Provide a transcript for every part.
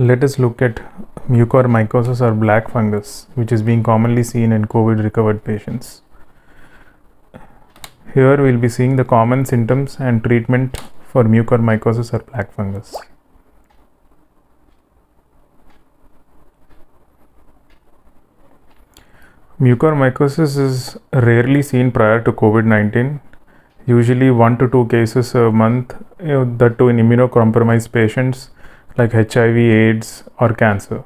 Let us look at mucormycosis or black fungus, which is being commonly seen in COVID recovered patients. Here we will be seeing the common symptoms and treatment for mucormycosis or black fungus. Mucormycosis is rarely seen prior to COVID-19, usually 1 to 2 cases a month, that too in immunocompromised patients like HIV, AIDS or cancer.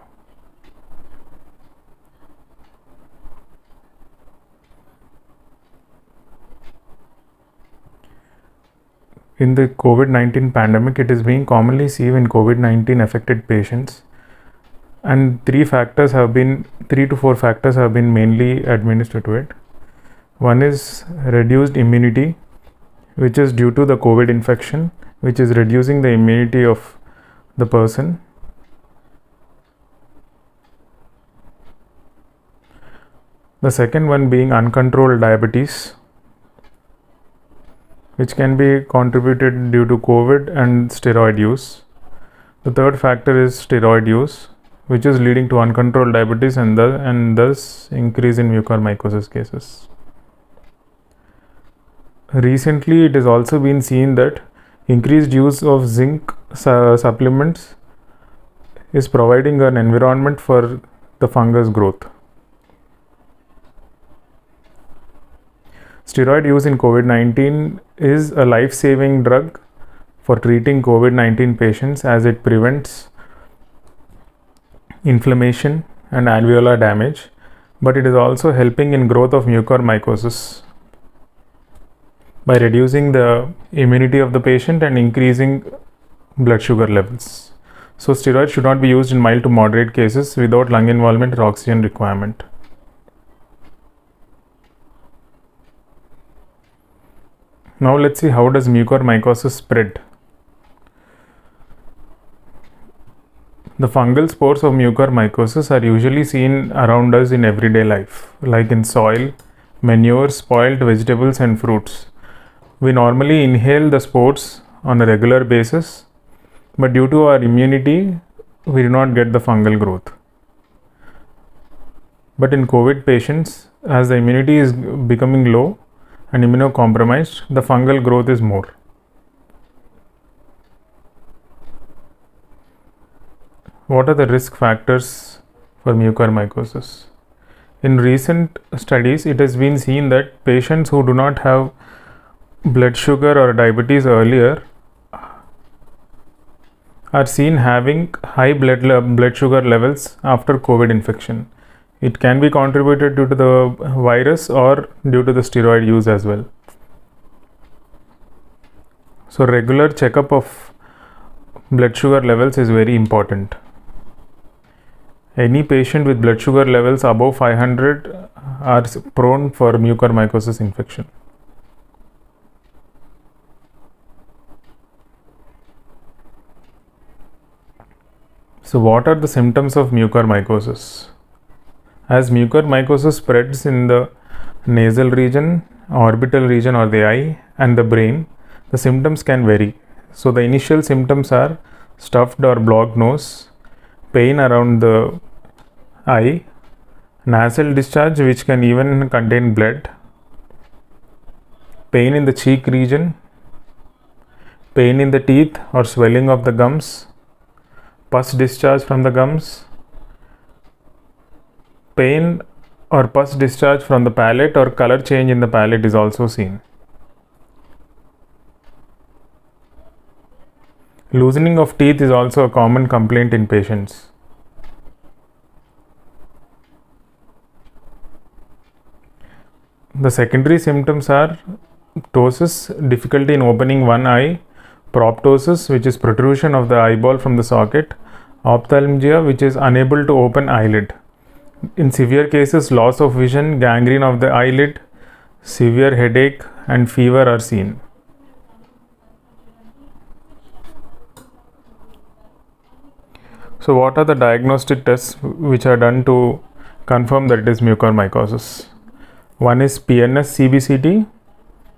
In the COVID-19 pandemic, it is being commonly seen in COVID-19 affected patients, and 3 to 4 factors have been mainly administered to it. One is reduced immunity, which is due to the COVID infection, which is reducing the immunity of the person. The second one being uncontrolled diabetes, which can be contributed due to COVID and steroid use. The third factor is steroid use, which is leading to uncontrolled diabetes and thus increase in mucormycosis cases. Recently, it has also been seen that increased use of zinc supplements is providing an environment for the fungus growth. Steroid use in COVID-19 is a life-saving drug for treating COVID-19 patients, as it prevents inflammation and alveolar damage, but it is also helping in growth of mucormycosis by reducing the immunity of the patient and increasing blood sugar levels. So steroids should not be used in mild to moderate cases without lung involvement or oxygen requirement. Now let's see how does mucormycosis spread. The fungal spores of mucormycosis are usually seen around us in everyday life, like in soil, manure, spoiled vegetables and fruits. We normally inhale the spores on a regular basis, but due to our immunity, we do not get the fungal growth. But in COVID patients, as the immunity is becoming low and immunocompromised, the fungal growth is more. What are the risk factors for mucormycosis? In recent studies, it has been seen that patients who do not have blood sugar or diabetes earlier are seen having high blood sugar levels after COVID infection. It can be contributed due to the virus or due to the steroid use as well. So regular checkup of blood sugar levels is very important. Any patient with blood sugar levels above 500 are prone for mucormycosis infection. So what are the symptoms of mucormycosis? As mucormycosis spreads in the nasal region, orbital region or the eye and the brain, the symptoms can vary. So the initial symptoms are stuffed or blocked nose, pain around the eye, nasal discharge which can even contain blood, pain in the cheek region, pain in the teeth or swelling of the gums, pus discharge from the gums, pain or pus discharge from the palate or color change in the palate is also seen. Loosening of teeth is also a common complaint in patients. The secondary symptoms are ptosis, difficulty in opening one eye, proptosis, which is protrusion of the eyeball from the socket, ophthalmia, which is unable to open eyelid. In severe cases, loss of vision, gangrene of the eyelid, severe headache and fever are seen. So what are the diagnostic tests which are done to confirm that it is mucormycosis? One is PNS CBCT,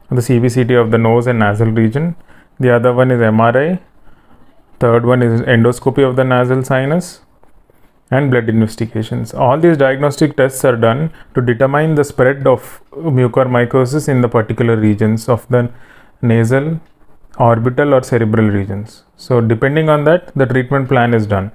the CBCT of the nose and nasal region. The other one is MRI, Third one is endoscopy of the nasal sinus and blood investigations. All these diagnostic tests are done to determine the spread of mucormycosis in the particular regions of the nasal, orbital or cerebral regions. So depending on that, the treatment plan is done.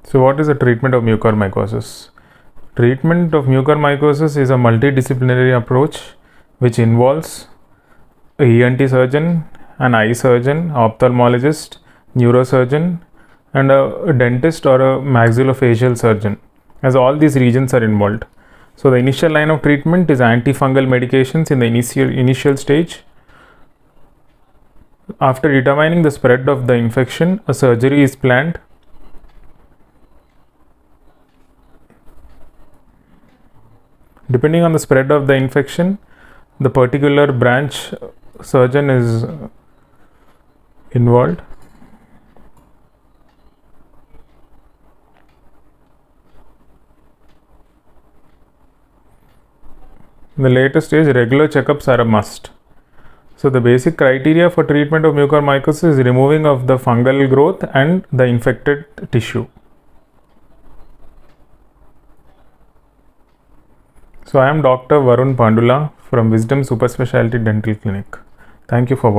So what is the treatment of mucormycosis? Treatment of mucormycosis is a multidisciplinary approach which involves a ENT surgeon, an eye surgeon, ophthalmologist, neurosurgeon, and a dentist or a maxillofacial surgeon, as all these regions are involved. So the initial line of treatment is antifungal medications in the initial stage. After determining the spread of the infection, a surgery is planned. Depending on the spread of the infection, the particular branch surgeon is involved. In the later stage, regular checkups are a must. So the basic criteria for treatment of mucormycosis is removing of the fungal growth and the infected tissue. So I am Dr. Varun Pandula from Wisdom Super Specialty Dental Clinic. Thank you for watching.